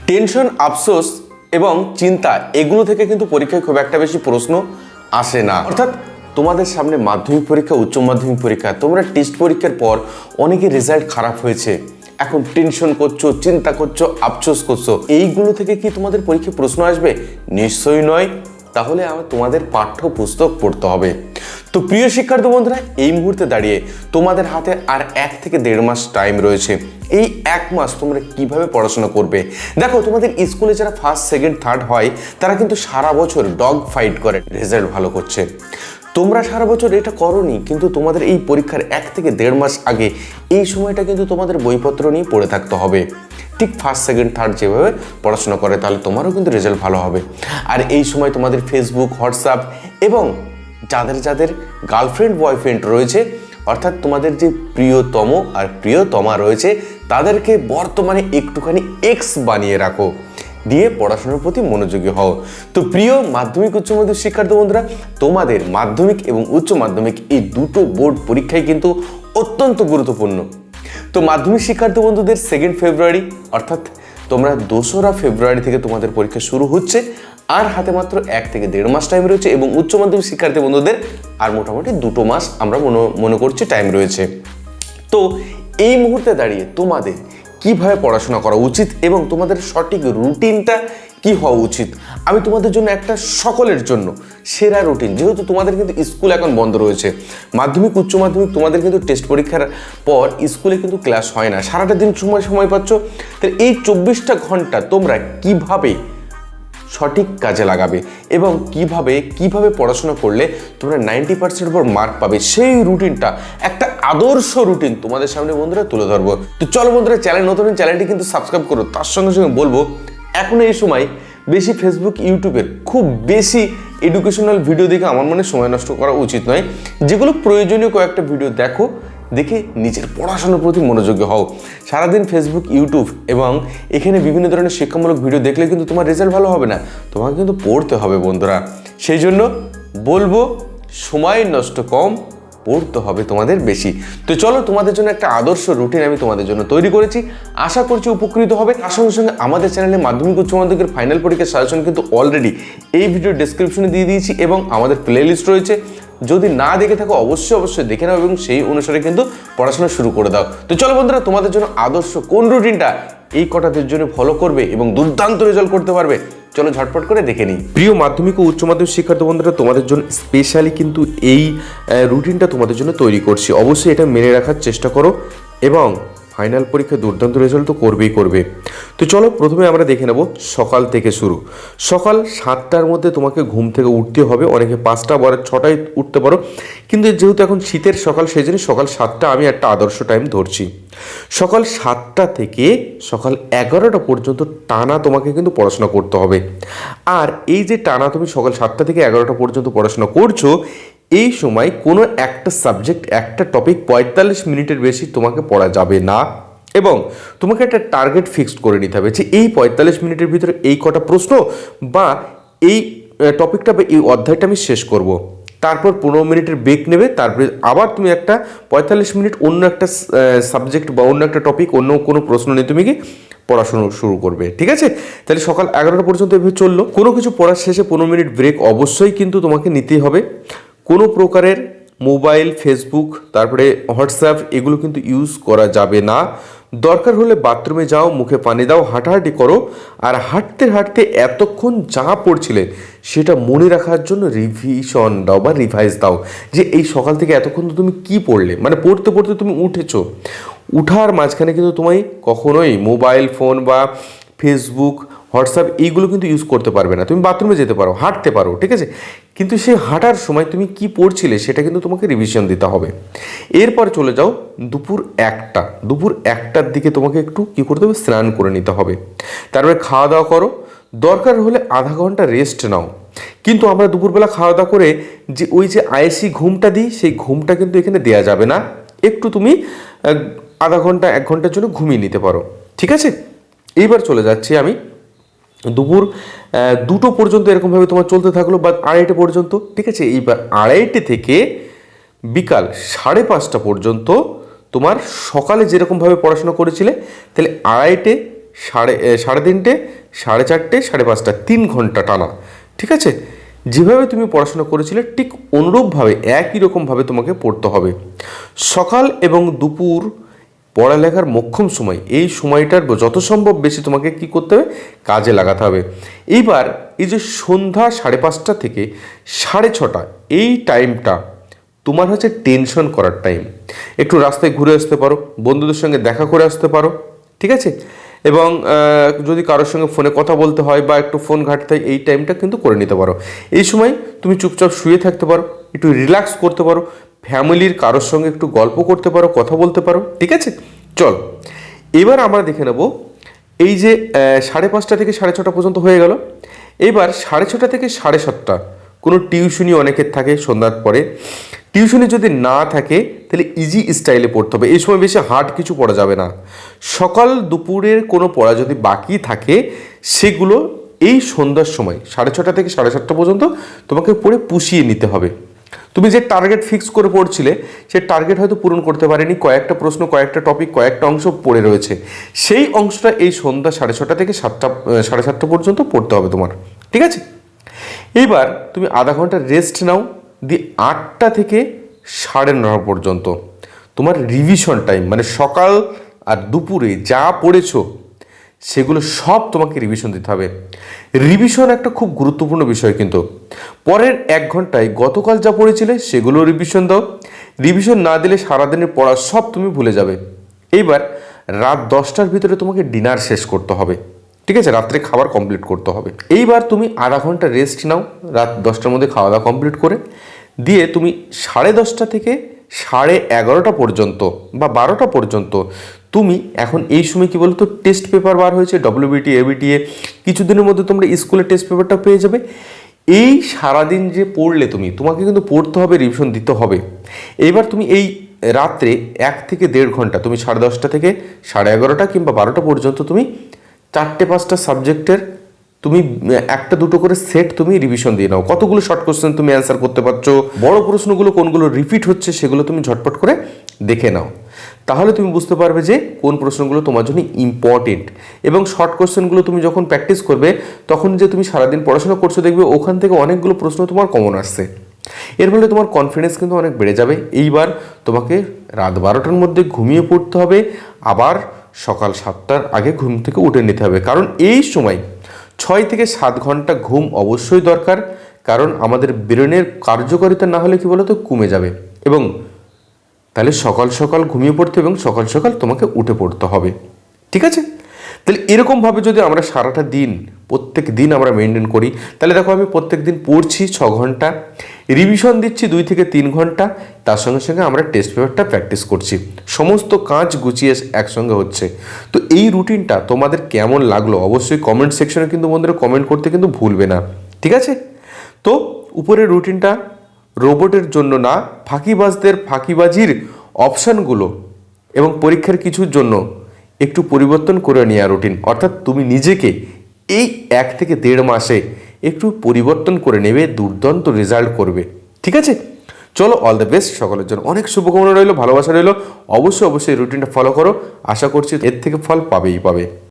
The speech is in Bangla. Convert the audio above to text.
টেনশন, আফসোস এবং চিন্তা এগুলো থেকে কিন্তু পরীক্ষায় খুব একটা বেশি প্রশ্ন আসে না। অর্থাৎ তোমাদের সামনে মাধ্যমিক পরীক্ষা, উচ্চ মাধ্যমিক পরীক্ষা, তোমরা টেস্ট পরীক্ষার পর অনেকের রেজাল্ট খারাপ হয়েছে, এখন টেনশন করছো, চিন্তা করছো, আফসোস করছো, এইগুলো থেকে কি তোমাদের পরীক্ষায় প্রশ্ন আসবে? নিশ্চয়ই নয়। তাহলে আমার তোমাদের পাঠ্য পুস্তক পড়তে হবে। তো প্রিয় শিক্ষার্থী বন্ধুরা, এই মুহূর্তে দাঁড়িয়ে তোমাদের হাতে আর 1 থেকে 1.5 মাস টাইম রয়েছে। এই 1 মাস তোমরা কিভাবে পড়াশোনা করবে? দেখো, তোমাদের স্কুলে যারা ফার্স্ট, সেকেন্ড, থার্ড হয় তারা কিন্তু সারা বছর ডগ ফাইট করে রেজাল্ট ভালো করছে। তোমরা সারা বছর এটা করোনি, কিন্তু তোমাদের এই পরীক্ষার 1 থেকে 1.5 মাস আগে এই সময়টা কিন্তু তোমাদের বইপত্র নিয়ে পড়ে থাকতে হবে। ঠিক ফার্স্ট, সেকেন্ড, থার্ড যেভাবে পড়াশোনা করে, তাহলে তোমারও কিন্তু রেজাল্ট ভালো হবে। আর এই সময় তোমাদের ফেসবুক, হোয়াটসঅ্যাপ এবং যাদের যাদের গার্লফ্রেন্ড, বয়ফ্রেন্ড রয়েছে, অর্থাৎ তোমাদের যে প্রিয়তম আর প্রিয়তমা রয়েছে, তাদেরকে বর্তমানে একটুখানি এক্স বানিয়ে রাখো, দিয়ে পড়াশোনার প্রতি মনোযোগী হও। তো প্রিয় মাধ্যমিক, উচ্চ মাধ্যমিক শিক্ষার্থী বন্ধুরা, তোমাদের মাধ্যমিক এবং উচ্চ মাধ্যমিক এই দুটো বোর্ড পরীক্ষাই কিন্তু অত্যন্ত গুরুত্বপূর্ণ। তো মাধ্যমিক শিক্ষার্থী বন্ধুদের 2 ফেব্রুয়ারি অর্থাৎ তোমরা 2রা ফেব্রুয়ারি থেকে তোমাদের পরীক্ষা শুরু হচ্ছে, আর হাতে মাত্র 1 থেকে 1.5 মাস টাইম রয়েছে। এবং উচ্চ মাধ্যমিক শিক্ষার্থী বন্ধুদের আর মোটামুটি 2 মাস আমরা মনে করছি টাইম রয়েছে। তো এই মুহূর্তে দাঁড়িয়ে তোমাদের কিভাবে পড়াশোনা করা উচিত এবং তোমাদের সঠিক রুটিনটা কি হওয়া উচিত, আমি তোমাদের জন্য একটা সকলের জন্য সেরা রুটিন, যেহেতু তোমাদের কিন্তু স্কুল এখন বন্ধ রয়েছে, মাধ্যমিক, উচ্চ মাধ্যমিক তোমাদের কিন্তু টেস্ট পরীক্ষার পর স্কুলে কিন্তু ক্লাস হয় না, সারাটা দিন সময় পাচ্ছ। তাহলে এই 24টা ঘন্টা তোমরা কিভাবে সঠিক কাজে লাগাবে এবং কিভাবে পড়াশোনা করলে তোমরা 90% উপর মার্ক পাবে, সেই রুটিনটা, একটা আদর্শ রুটিন তোমাদের সামনে বন্ধুরা তুলে ধরবো। তো চলো বন্ধুরা, নতুন চ্যানেলটি কিন্তু সাবস্ক্রাইব করো। তার সঙ্গে সঙ্গে বলবো, এখন এই সময় বেশি ফেসবুক, ইউটিউবের খুব বেশি এডুকেশনাল ভিডিও দেখে আমার মনে সময় নষ্ট করা উচিত নয়। যেগুলো প্রয়োজনীয় কয়েকটা ভিডিও দেখে নিজের পড়াশোনার প্রতি মনোযোগী হও। সারাদিন ফেসবুক, ইউটিউব এবং এখানে বিভিন্ন ধরনের শিক্ষামূলক ভিডিও দেখলে কিন্তু তোমার রেজাল্ট ভালো হবে না, তোমাকে কিন্তু পড়তে হবে বন্ধুরা। সেই জন্য বলবো, সময় নষ্ট কম, পড়তে হবে তোমাদের বেশি। তো চলো, তোমাদের জন্য একটা আদর্শ রুটিন আমি তোমাদের জন্য তৈরি করেছি, আশা করছি উপকৃত হবে। তার সঙ্গে সঙ্গে আমাদের চ্যানেলে মাধ্যমিক, উচ্চ মাধ্যমিকের ফাইনাল পরীক্ষার সাজেশন কিন্তু অলরেডি এই ভিডিও ডেসক্রিপশনে দিয়ে দিয়েছি এবং আমাদের প্লেলিস্ট রয়েছে। যদি না দেখে থাকো অবশ্যই দেখে নাও এবং সেই অনুসারে কিন্তু পড়াশোনা শুরু করে দাও। তো চলো বন্ধুরা, তোমাদের জন্য আদর্শ কোন রুটিনটা এই কটাদের জন্য ফলো করবে এবং দুর্দান্ত রেজাল্ট করতে পারবে, চলো ঝটপট করে দেখে নিই। প্রিয় মাধ্যমিক ও উচ্চ মাধ্যমিক শিক্ষার্থী বন্ধুরা, তোমাদের জন্য স্পেশালি কিন্তু এই রুটিনটা তোমাদের জন্য তৈরি করছি। অবশ্যই এটা মেনে রাখার চেষ্টা করো এবং ফাইনাল পরীক্ষায় দুর্দান্ত রেজাল্ট তো করবে। তো চলো, প্রথমে আমরা দেখে নেব সকাল থেকে শুরু। সকাল 7টার মধ্যে তোমাকে ঘুম থেকে উঠতে হবে। অনেকে 5টা বা 6টায় উঠতে পারো, কিন্তু যেহেতু এখন শীতের সকাল, সেই জন্য সকাল 7টা আমি একটা আদর্শ টাইম ধরছি। সকাল 7টা থেকে সকাল 11টা পর্যন্ত টানা তোমাকে কিন্তু পড়াশোনা করতে হবে। আর এই যে টানা তুমি সকাল 7টা থেকে 11টা পর্যন্ত পড়াশোনা করছো, এই সময় কোনো একটা সাবজেক্ট, একটা টপিক 45 মিনিটের বেশি তোমাকে পড়া যাবে না এবং তোমাকে একটা টার্গেট ফিক্সড করে নিতে হবে যে এই 45 মিনিটের ভিতরে এই কটা প্রশ্ন বা এই টপিকটা বা এই অধ্যায়টা আমি শেষ করব। তারপর 15 মিনিটের ব্রেক নেবে, তারপরে আবার তুমি একটা 45 মিনিট অন্য একটা সাবজেক্ট বা অন্য একটা টপিক, অন্য কোনো প্রশ্ন নিয়ে তুমি কি পড়াশোনা শুরু করবে। ঠিক আছে? তাহলে সকাল 11টা পর্যন্ত এভাবে চললো। কোনো কিছু পড়ার শেষে 15 মিনিট ব্রেক অবশ্যই কিন্তু তোমাকে নিতেই হবে। কোনো প্রকারের মোবাইল, ফেসবুক, তারপরে হোয়াটসঅ্যাপ এগুলো কিন্তু ইউজ করা যাবে না। দরকার হলে বাথরুমে যাও, মুখে পানি দাও, হাঁটাহাঁটি করো। আর হাঁটতে এতক্ষণ যা পড়ছিলে সেটা মনে রাখার জন্য রিভিশন দাও বা রিভাইজ দাও, যে এই সকাল থেকে এতক্ষণ তুমি কি পড়লে, মানে পড়তে তুমি উঠেছো, উঠার মাঝখানে কিন্তু তোমায় কখনোই মোবাইল ফোন বা ফেসবুক, হোয়াটসঅ্যাপ এইগুলো কিন্তু ইউজ করতে পারবে না। তুমি বাথরুমে যেতে পারো, হাঁটতে পারো, ঠিক আছে, কিন্তু সেই হাঁটার সময় তুমি কি পড়ছিলে সেটা কিন্তু তোমাকে রিভিশন দিতে হবে। এরপর চলে যাও দুপুর 1টার দিকে তোমাকে একটু কী করতে হবে, স্নান করে নিতে হবে। তারপরে খাওয়া দাওয়া করো, দরকার হলে আধা ঘন্টা রেস্ট নাও। কিন্তু আমরা দুপুরবেলা খাওয়া দাওয়া করে যে ওই যে আয়েসি ঘুমটা দিই, সেই ঘুমটা কিন্তু এখানে দেওয়া যাবে না। একটু তুমি আধা ঘন্টা 1 ঘন্টার জন্য ঘুমিয়ে নিতে পারো, ঠিক আছে। এইবার চলে যাচ্ছি আমি দুপুর 2টো পর্যন্ত, এরকমভাবে তোমার চলতে থাকলো বা 2:30 পর্যন্ত, ঠিক আছে। এইবার 2:30 থেকে বিকাল 5:30 পর্যন্ত তোমার সকালে যেরকমভাবে পড়াশোনা করেছিলে, তাহলে 2:30 সাড়ে তিনটে, সাড়ে চারটে, সাড়ে পাঁচটা, 3 ঘন্টা টানা। ঠিক আছে, যেভাবে তুমি পড়াশোনা করেছিলে ঠিক অনুরূপভাবে একই রকমভাবে তোমাকে পড়তে হবে। সকাল এবং দুপুর পড়ালেখার মোক্ষম সময়, এই সময়টার যত সম্ভব বেশি তোমাকে কি করতে হবে, কাজে লাগাতে হবে। এইবার এই যে সন্ধ্যা 5:30 থেকে 6:30 এই টাইমটা তোমার হচ্ছে টেনশন করার টাইম। একটু রাস্তায় ঘুরে আসতে পারো, বন্ধুদের সঙ্গে দেখা করে আসতে পারো। ঠিক আছে, এবং যদি কারোর সঙ্গে ফোনে কথা বলতে হয় বা একটু ফোন ঘাঁটতে হয়, এই টাইমটা কিন্তু করে নিতে পারো। এই সময় তুমি চুপচাপ শুয়ে থাকতে পারো, একটু রিল্যাক্স করতে পারো, ফ্যামিলির কারোর সঙ্গে একটু গল্প করতে পারো, কথা বলতে পারো। ঠিক আছে, চল এবার আমরা দেখে নেব এই যে 5:30 থেকে 6:30 পর্যন্ত হয়ে গেল। এবার 6:30 থেকে 7:30 কোনো টিউশনি অনেকের থাকে সন্ধ্যার পরে। টিউশনি যদি না থাকে তাহলে ইজি স্টাইলে পড়তে হবে। এই সময় বেশি হার্ড কিছু পড়া যাবে না। সকাল দুপুরের কোনো পড়া যদি বাকি থাকে সেগুলো এই সন্ধ্যার সময় 6:30 থেকে 7:30 পর্যন্ত তোমাকে পড়ে পুষিয়ে নিতে হবে। তুমি যে টার্গেট ফিক্স করে পড়ছিলে সে টার্গেট হয়তো পূরণ করতে পারেনি, কয়েকটা প্রশ্ন, কয়েকটা টপিক, কয়েকটা অংশ পড়ে রয়েছে, সেই অংশটা এই সন্ধ্যা 6:30 থেকে 7:30 পর্যন্ত পড়তে হবে তোমার। ঠিক আছে, এইবার তুমি আধা ঘন্টা রেস্ট নাও, দিয়ে 8টা থেকে 9:30 পর্যন্ত তোমার রিভিশন টাইম, মানে সকাল আর দুপুরে যা পড়েছো সেগুলো সব তোমাকে রিভিশন দিতে হবে। রিভিশন একটা খুব গুরুত্বপূর্ণ বিষয়, কিন্তু পরের 1 ঘন্টায় গতকাল যা পড়েছিলে সেগুলো রিভিশন দাও। রিভিশন না দিলে সারাদিনের পড়া সব তুমি ভুলে যাবে। এইবার রাত 10টার ভিতরে তোমাকে ডিনার শেষ করতে হবে। ঠিক আছে, রাত্রে খাবার কমপ্লিট করতে হবে। এইবার তুমি আধা ঘন্টা রেস্ট নাও রাত 10টার মধ্যে খাওয়া দাওয়া কমপ্লিট করে, দিয়ে তুমি 10:30 থেকে 11:30 পর্যন্ত বা 12টা পর্যন্ত তুমি এখন এই সময় কি বলতো, টেস্ট পেপার বার হয়েছে, WBT, ABTA, কিছুদিনের মধ্যে তোমরা স্কুলে টেস্ট পেপারটা পেয়ে যাবে। এই সারাদিন যে পড়লে তোমাকে কিন্তু পড়তে হবে, রিভিশন দিতে হবে। এইবার তুমি এই রাত্রে 1 থেকে 1.5 ঘন্টা তুমি 10:30 থেকে 11:30 কিংবা 12টা পর্যন্ত তুমি 4-5টা সাবজেক্টের তুমি একটা দুটো করে সেট তুমি রিভিশন দিয়ে নাও। কতগুলো শর্ট কোশ্চেন তুমি অ্যান্সার করতে পারছো, বড় প্রশ্নগুলো কোনগুলো রিপিট হচ্ছে সেগুলো তুমি ঝটপট করে দেখে নাও। তাহলে তুমি বুঝতে পারবে যে কোন প্রশ্নগুলো তোমার জন্য ইম্পর্টেন্ট। এবং শর্ট কোশ্চেনগুলো তুমি যখন প্র্যাকটিস করবে তখন যে তুমি সারাদিন পড়াশোনা করছো দেখবে ওখান থেকে অনেকগুলো প্রশ্ন তোমার কমন আসছে। এর ফলে তোমার কনফিডেন্স কিন্তু অনেক বেড়ে যাবে। এইবার তোমাকে রাত 12টার মধ্যে ঘুমিয়ে পড়তে হবে, আবার সকাল 7টার আগে ঘুম থেকে উঠে নিতে হবে। কারণ এই সময় 6 থেকে 7 ঘন্টা ঘুম অবশ্যই দরকার, কারণ আমাদের ব্রেনের কার্যকারিতা না হলে কি বলতো কমে যাবে। এবং তাহলে সকাল সকাল ঘুমিয়ে পড়তে এবং সকাল সকাল তোমাকে উঠে পড়তে হবে। ঠিক আছে, তাহলে এরকমভাবে যদি আমরা সারাটা দিন প্রত্যেক দিন আমরা মেনটেন করি, তাহলে দেখো আমি প্রত্যেক দিন পড়ছি 6 ঘন্টা, রিভিশন দিচ্ছি 2 থেকে 3 ঘন্টা, তার সঙ্গে সঙ্গে আমরা টেস্ট পেপারটা প্র্যাকটিস করছি, সমস্ত কাজ গুছিয়ে একসঙ্গে হচ্ছে। তো এই রুটিনটা তোমাদের কেমন লাগলো অবশ্যই কমেন্ট সেকশনে কিন্তু বন্ধুরা কমেন্ট করতে কিন্তু ভুলবে না। ঠিক আছে, তো উপরের রুটিনটা রোবটের জন্য না, ফাঁকিবাজদের ফাঁকিবাজির অপশানগুলো এবং পরীক্ষার কিছুর জন্য একটু পরিবর্তন করে নেওয়া রুটিন, অর্থাৎ তুমি নিজেকে এই 1 থেকে 1.5 মাসে একটু পরিবর্তন করে নেবে, দুর্দান্ত রেজাল্ট করবে। ঠিক আছে, চলো অল দ্য বেস্ট সকলের জন্য, অনেক শুভকামনা রইলো, ভালোবাসা রইলো। অবশ্যই অবশ্যই রুটিনটা ফলো করো, আশা করছি এর থেকে ফল পাবেই পাবে।